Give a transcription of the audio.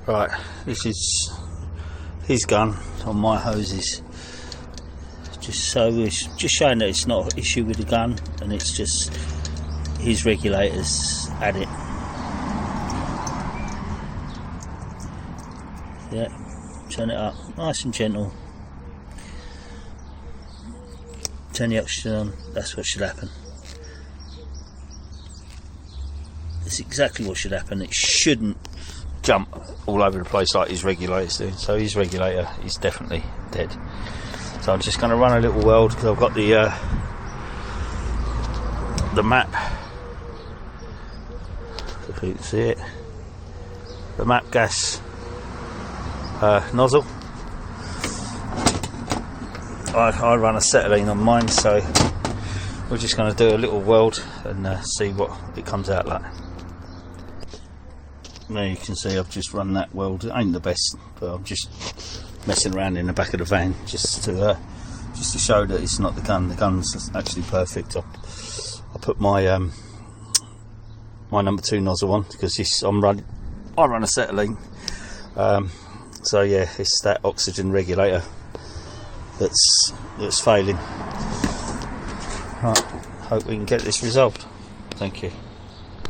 Right, this is his gun on my hoses. It's just showing that it's not an issue with the gun, and it's just his regulators at it. Yeah, turn it up, nice and gentle. Turn the oxygen on, that's what should happen. It's exactly what should happen. It shouldn't jump all over the place like his regulators do. So his regulator is definitely dead. So I'm just going to run a little weld because I've got the map, if you can see it, the map gas nozzle. I run acetylene on mine, so we're just going to do a little weld and see what it comes out like. There you can see I've just run that weld. It ain't the best, but I'm just messing around in the back of the van just to show that it's not the gun. The gun's actually perfect. I put my my number 2 nozzle on because I run acetylene. So yeah, it's that oxygen regulator that's failing. Right, hope we can get this resolved. Thank you.